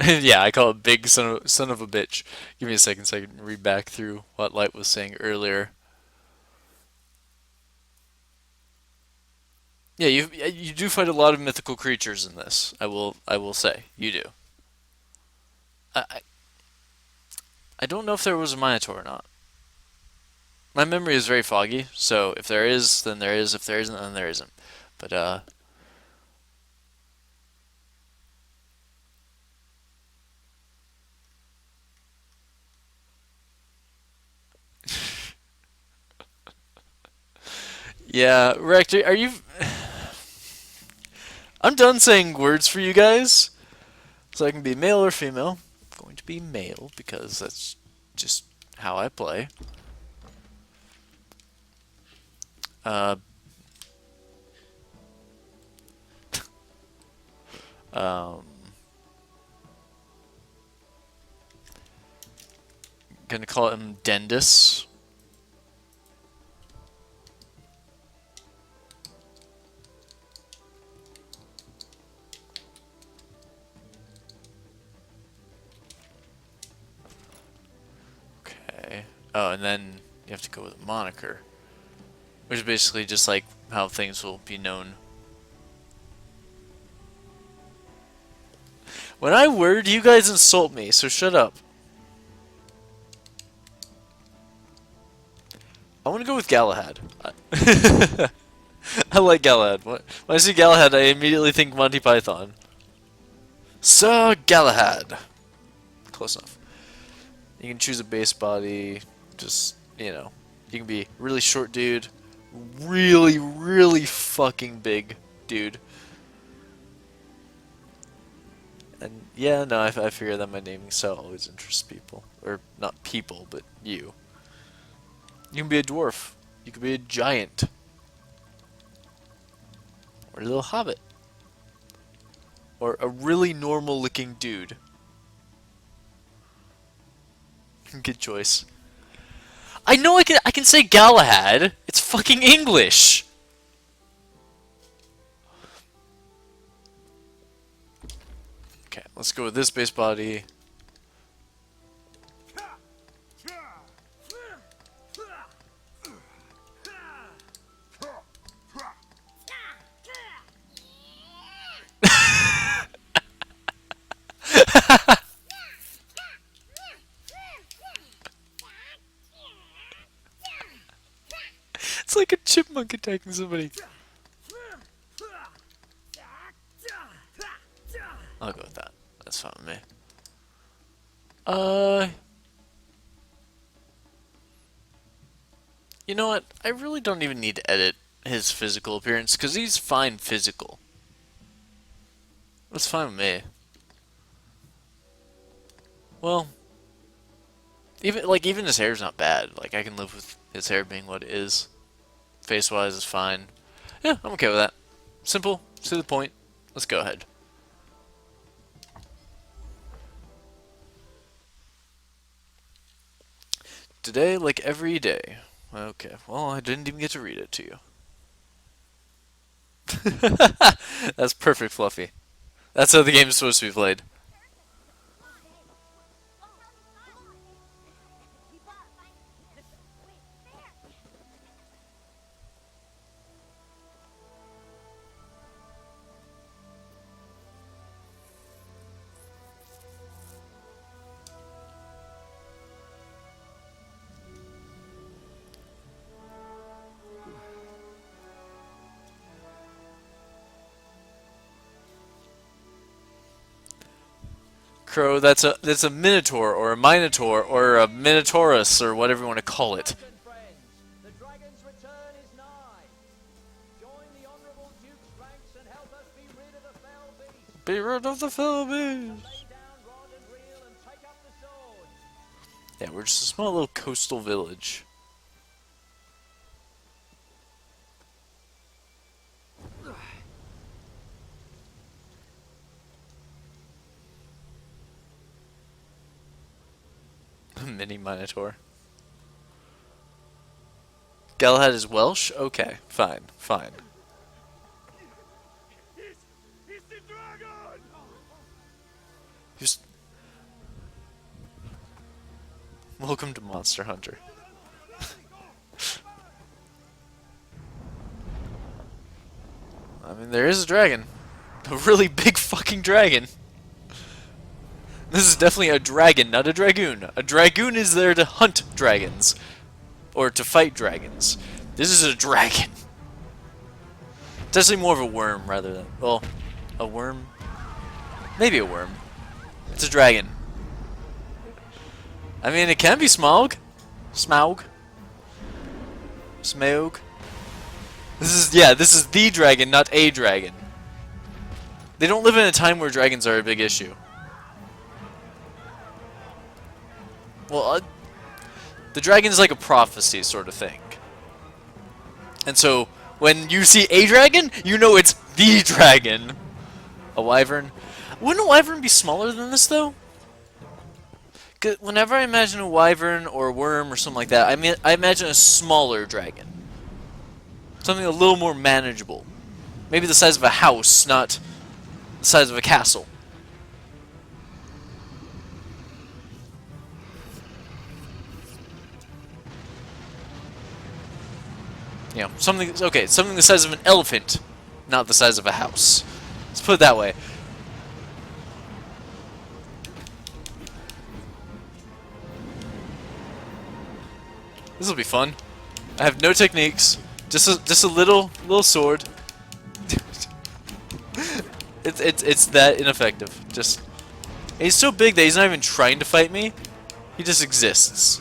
Yeah, I call it big son of a bitch. Give me a second so I can read back through what Light was saying earlier. Yeah, you do fight a lot of mythical creatures in this. I will say you do. I I don't know if there was a Minotaur or not. My memory is very foggy, so if there is, then there is. If there isn't, then there isn't. But yeah, Rector, are you? I'm done saying words for you guys, so I can be male or female. I'm going to be male because that's just how I play. Uh, um, gonna call him Dendus. Okay. Oh, and then you have to go with a moniker, which is basically just like how things will be known. When I word, you guys insult me, so shut up. I want to go with Galahad. I like Galahad. When I see Galahad, I immediately think Monty Python. Sir Galahad. Close enough. You can choose a base body. Just, you can be really short dude, really, really fucking big dude. And yeah, no, I figure that my naming style always interests people. Or not people, but you. You can be a dwarf. You can be a giant. Or a little hobbit. Or a really normal looking dude. Good choice. I know I can say Galahad. It's fucking English. Okay, let's go with this base body. It's like a chipmunk attacking somebody. I'll go with that. That's fine with me. Uh, you know what? I really don't even need to edit his physical appearance because he's fine physical. That's fine with me. Well, even his hair's not bad. Like I can live with his hair being what it is. Face wise is fine. Yeah, I'm okay with that. Simple, to the point. Let's go ahead. Today, like every day. Okay, well, I didn't even get to read it to you. That's perfect, Fluffy. That's how the game is supposed to be played. Crow, that's a Minotaur or a Minotaur or a Minotaurus or whatever you want to call it. The dragon's return is nigh. Join the honourable Duke's ranks and help us be rid of the fell beast. Be rid of the Philippines. Lay down rod and reel and take up the sword. Yeah, we're just a small little coastal village. Mini Minotaur. Galahad is Welsh? Okay, fine, fine. Just welcome to Monster Hunter. I mean, there is a dragon. A really big fucking dragon. This is definitely a dragon, not a dragoon. A dragoon is there to hunt dragons. Or to fight dragons. This is a dragon. It's actually more of a worm rather than... Well, a worm? Maybe a worm. It's a dragon. I mean, it can be Smaug. Smaug. Smaug. This is the dragon, not a dragon. They don't live in a time where dragons are a big issue. Well, the dragon is like a prophecy sort of thing. And so, when you see a dragon, you know it's the dragon. A wyvern. Wouldn't a wyvern be smaller than this, though? 'Cause whenever I imagine a wyvern or a worm or something like that, I imagine a smaller dragon. Something a little more manageable. Maybe the size of a house, not the size of a castle. You know, something the size of an elephant, not the size of a house. Let's put it that way. This will be fun. I have no techniques, just a little sword. it's that ineffective. Just he's so big that he's not even trying to fight me. He just exists.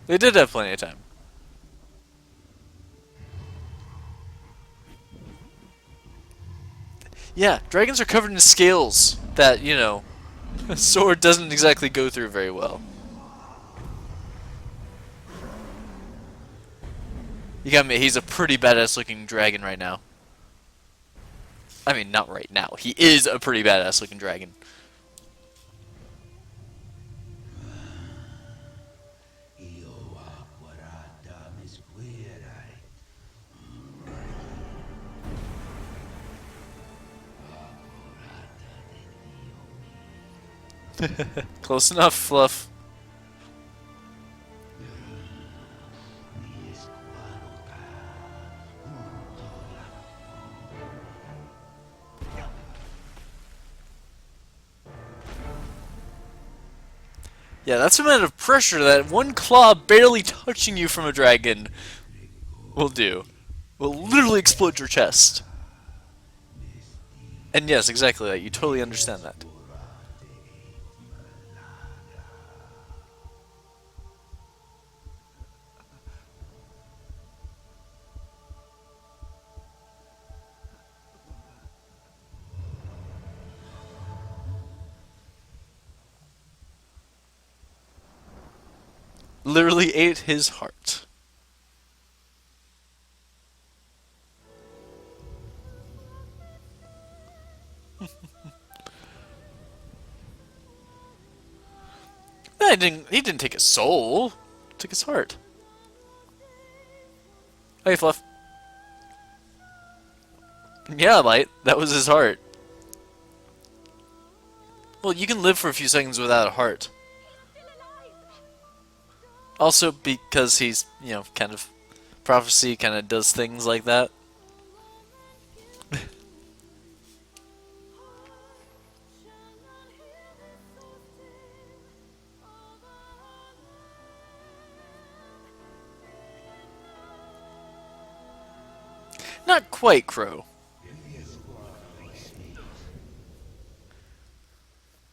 They did have plenty of time. Yeah, dragons are covered in scales that, you know, a sword doesn't exactly go through very well. You got me, he's a pretty badass looking dragon right now. I mean, not right now. He is a pretty badass looking dragon. Close enough, Fluff. Yeah, that's the amount of pressure that one claw barely touching you from a dragon will do. Will literally explode your chest. And yes, exactly that. You totally understand that. Literally ate his heart. He didn't take his soul. He took his heart. Hey, Fluff. Yeah, Light. That was his heart. Well, you can live for a few seconds without a heart. Also because he's, you know, kind of... Prophecy kind of does things like that. Not quite, Crow.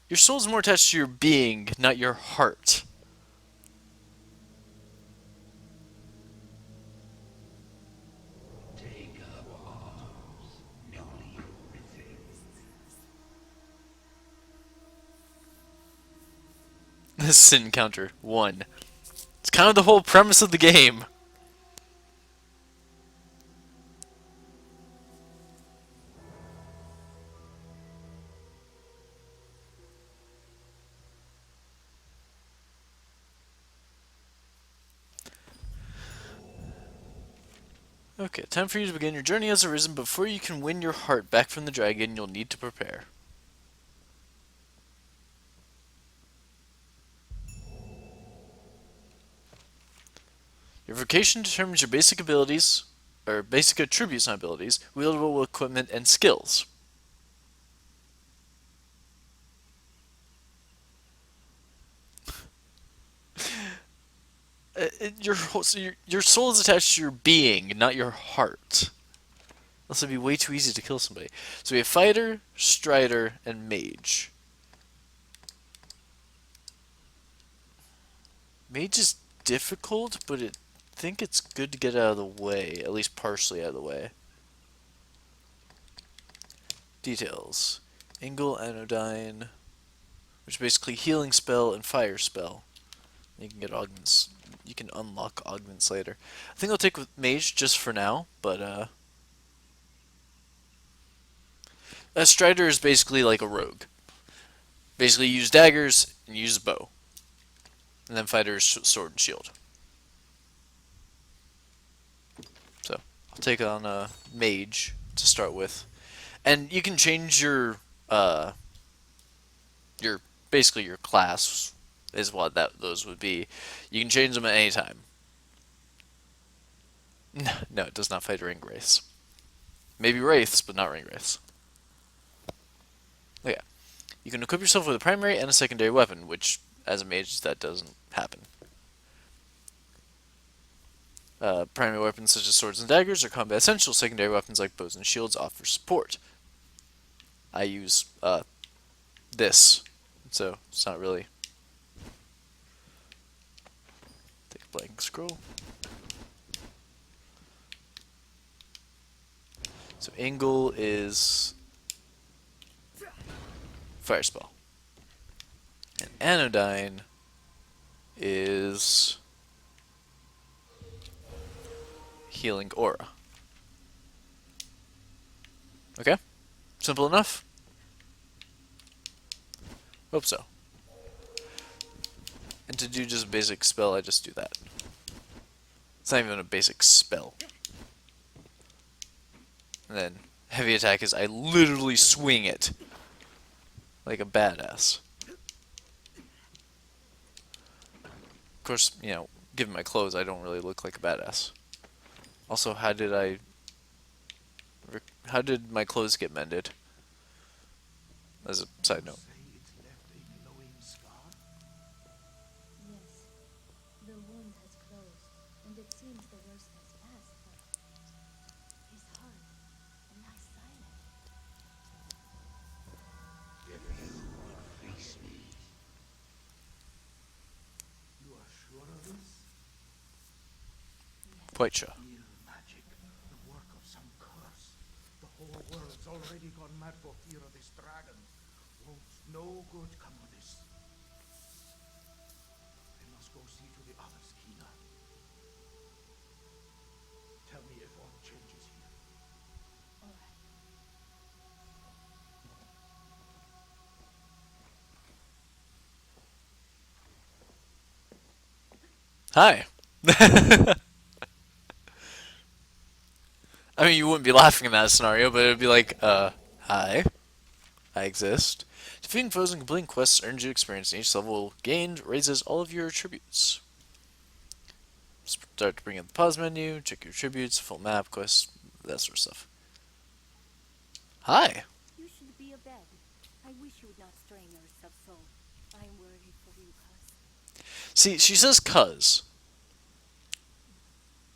Your soul's more attached to your being, not your heart. This encounter 1. It's kind of the whole premise of the game. Okay, time for you to begin. Your journey has arisen. Before you can win your heart back from the dragon, you'll need to prepare. Your vocation determines your basic abilities, or basic attributes, not abilities, wieldable equipment, and skills. Your soul is attached to your being, not your heart. This would be way too easy to kill somebody. So we have fighter, strider, and mage. Mage is difficult, but I think it's good to get out of the way, at least partially out of the way. Details. Ingle Anodyne, which is basically healing spell and fire spell. You can get augments. You can unlock augments later. I think I'll take with mage just for now, but a strider is basically like a rogue. Basically, use daggers and use a bow, and then fighter is sword and shield. So I'll take on a mage to start with, and you can change your basically your class is what those would be. You can change them at any time. No, it does not fight ring wraiths. Maybe wraiths, but not ring wraiths. Okay. You can equip yourself with a primary and a secondary weapon, which, as a mage, that doesn't happen. Primary weapons such as swords and daggers are combat essential. Secondary weapons like bows and shields offer support. I use this, so it's not really. Take a blank scroll. So Angle is fire spell. And Anodyne is healing aura. Okay? Simple enough? Hope so. And to do just a basic spell, I just do that. It's not even a basic spell. And then heavy attack is I literally swing it like a badass. Of course, you know, given my clothes, I don't really look like a badass. Also, how did my clothes get mended? As a side note. Yes, the wound has closed, and it seems the worst has passed, but his heart lies silent. You are sure of this? Quite sure. Ill magic, the work of some curse. The whole world's already gone mad for fear of this dragon. Won't no good come of this? I must go see to the others, Kina. Tell me if all changes here. All right. Hi. I mean, you wouldn't be laughing in that scenario, but it would be like, hi, I exist. Defeating foes and completing quests earns you experience, and each level gained raises all of your attributes. Start to bring in the pause menu, check your attributes, full map, quests, that sort of stuff. Hi. You should be abed. I wish you would not strain yourself so. I am worried for you, cuz. See, she says cuz,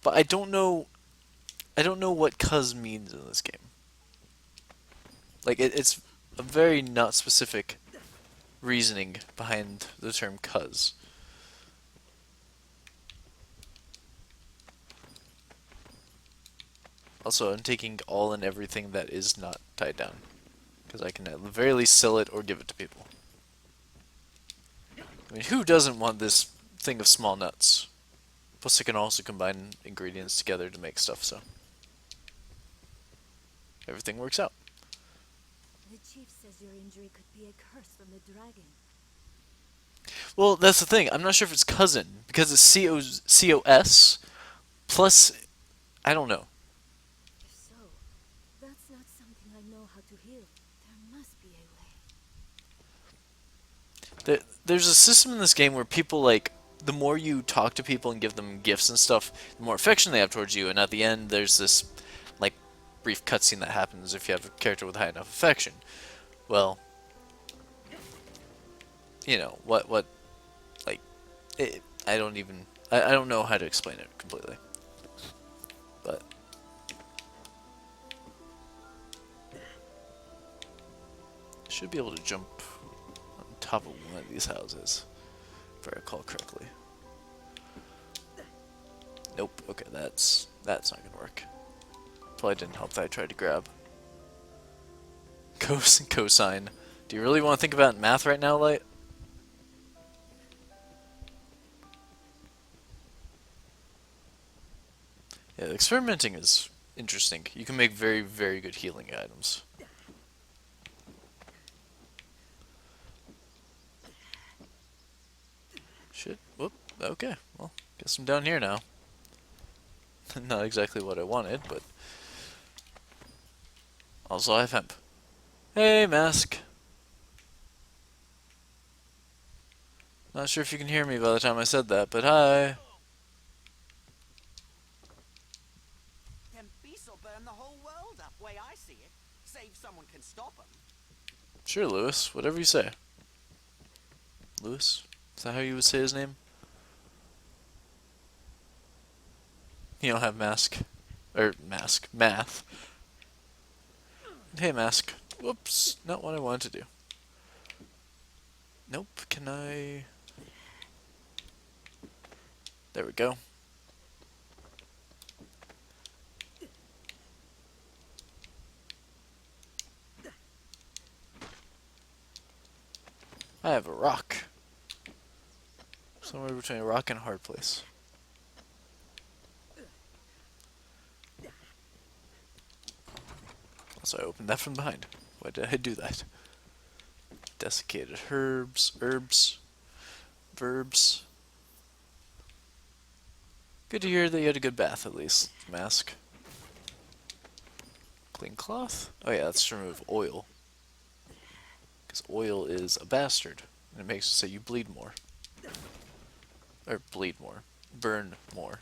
but I don't know what cuz means in this game. Like, it's a very not specific reasoning behind the term cuz. Also, I'm taking all and everything that is not tied down, because I can at the very least sell it or give it to people. I mean, who doesn't want this thing of small nuts? Plus, I can also combine ingredients together to make stuff, so everything works out. The chief says your injury could be a curse from the dragon. Well, that's the thing. I'm not sure if it's cousin, because it's COS plus, I don't know. there's a system in this game where people like the more you talk to people and give them gifts and stuff, the more affection they have towards you. And at the end, there's this like brief cutscene that happens if you have a character with high enough affection. Well, you know what like I don't even I don't know how to explain it completely, but should be able to jump on top of one of these houses if I recall correctly. Nope. Okay, that's not gonna work. Probably didn't help that I tried to grab. Cos and cosine. Do you really want to think about math right now, Light? Yeah, experimenting is interesting. You can make very, very good healing items. Shit. Whoop. Okay. Well, guess I'm down here now. Not exactly what I wanted, but also I have hemp. Hey, Mask. Not sure if you can hear me by the time I said that, but hi. Them beasts will burn the whole world up, way I see it. Save someone can stop them. Sure, Lewis. Whatever you say. Lewis? Is that how you would say his name? You don't have mask. Or mask. Math. Hey, Mask. Whoops. Not what I wanted to do. Nope. Can I... There we go. I have a rock. Somewhere between a rock and a hard place. So I opened that from behind. Why did I do that? Desiccated herbs, verbs. Good to hear that you had a good bath at least, Mask. Clean cloth? Oh yeah, that's to remove oil. Because oil is a bastard. And it makes it so you bleed more. Or bleed more. Burn more.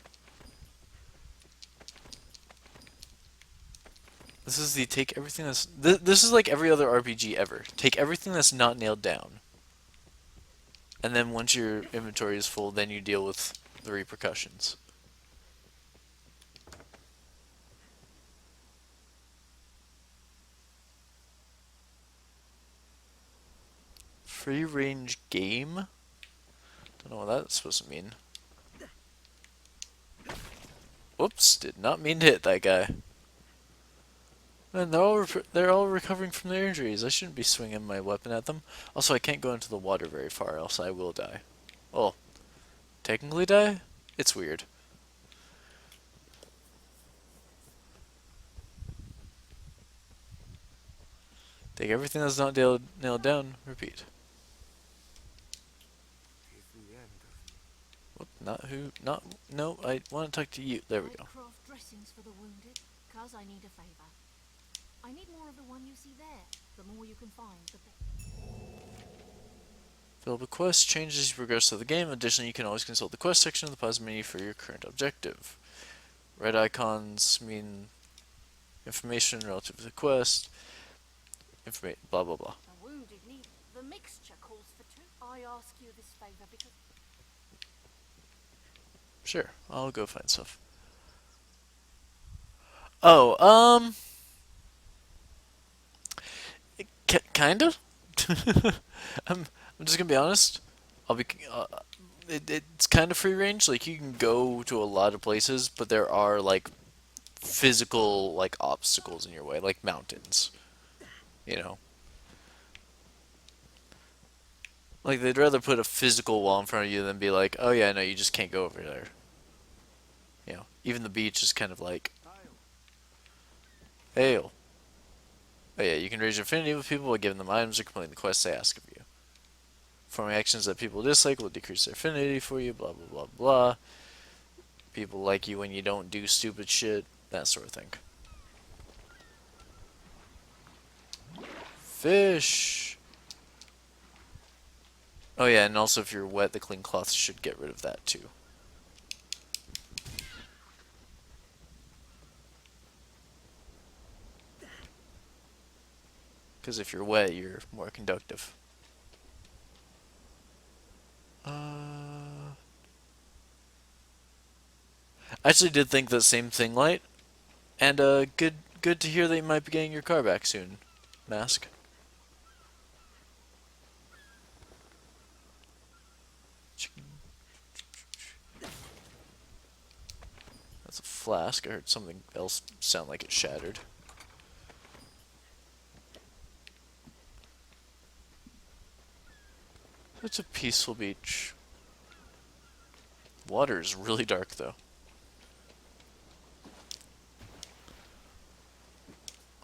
This is the take everything that's... This is like every other RPG ever. Take everything that's not nailed down. And then once your inventory is full, then you deal with the repercussions. Free range game? Don't know what that's supposed to mean. Whoops, did not mean to hit that guy. Man, they're all recovering from their injuries. I shouldn't be swinging my weapon at them. Also, I can't go into the water very far, else I will die. Well, technically die? It's weird. Take everything that's not nailed down, repeat. Whoop, no, I want to talk to you. There we go. I craft dressings for the wounded, 'cause I need a favor. I need more of the one you see there. The more you can find, the better. Fill up a quest, changes as you progress through the game. Additionally, you can always consult the quest section of the pause menu for your current objective. Red icons mean information relative to the quest. Blah blah blah. The wounded need... The mixture calls for two. I ask you this favor because... Sure, I'll go find stuff. Oh, kinda. I'm just gonna be honest. It's kind of free range. Like you can go to a lot of places, but there are like physical like obstacles in your way, like mountains. You know, like they'd rather put a physical wall in front of you than be like, oh yeah, no, you just can't go over there. You know, even the beach is kind of like, hail. Oh yeah, you can raise your affinity with people by giving them items or completing the quests they ask of you. Performing actions that people dislike will decrease their affinity for you, blah blah blah blah. People like you when you don't do stupid shit, that sort of thing. Fish! Oh yeah, and also if you're wet, the clean cloth should get rid of that too. Because if you're wet, you're more conductive. I actually did think the same thing, Light. And good to hear that you might be getting your car back soon, Mask. That's a flask. I heard something else sound like it shattered. It's a peaceful beach. Water is really dark though.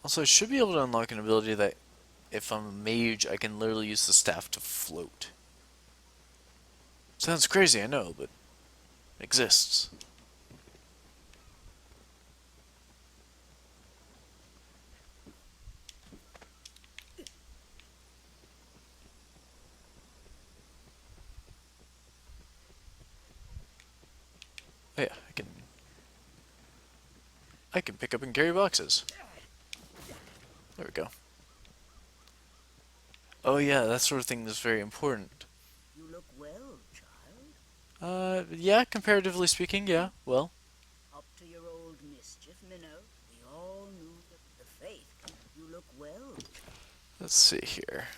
Also, I should be able to unlock an ability that if I'm a mage, I can literally use the staff to float. Sounds crazy, I know, but it exists. Oh yeah, I can pick up and carry boxes. There we go. Oh yeah, that sort of thing is very important. You look well, child. Yeah, comparatively speaking, yeah, well. Up to your old mischief, Minnow. We all knew the faith. You look well. Let's see here.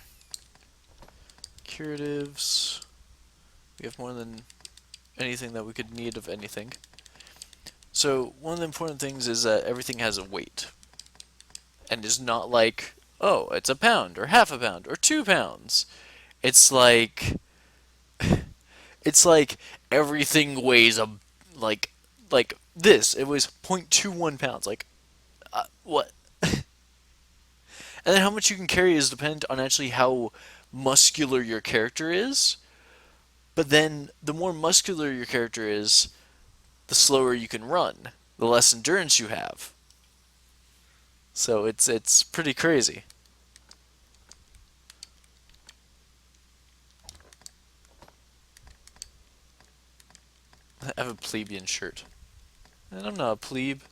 Curatives. We have more than anything that we could need of anything. So, one of the important things is that everything has a weight. And is not like, oh, it's a pound, or half a pound, or 2 pounds. It's like... It's like everything weighs like like this. It weighs 0.21 pounds. Like what? And then how much you can carry is dependent on actually how muscular your character is. But then the more muscular your character is, the slower you can run, the less endurance you have. So it's pretty crazy. I have a plebeian shirt. And I'm not a plebe.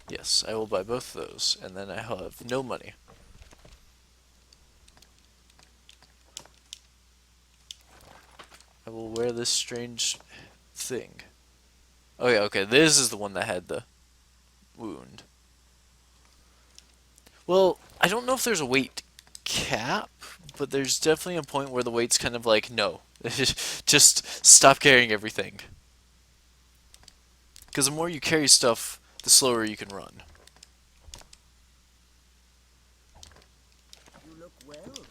Yes, I will buy both of those, and then I have no money. I will wear this strange thing. Oh yeah, okay, this is the one that had the wound. Well, I don't know if there's a weight cap, but there's definitely a point where the weight's kind of like, no, just stop carrying everything. Because the more you carry stuff, the slower you can run. You look well.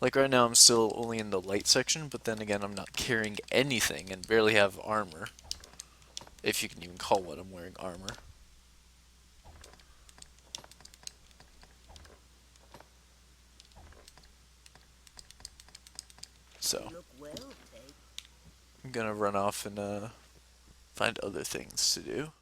Like right now I'm still only in the light section, but then again I'm not carrying anything and barely have armor. If you can even call what I'm wearing armor. So, You look well, Tate. I'm gonna run off and find other things to do.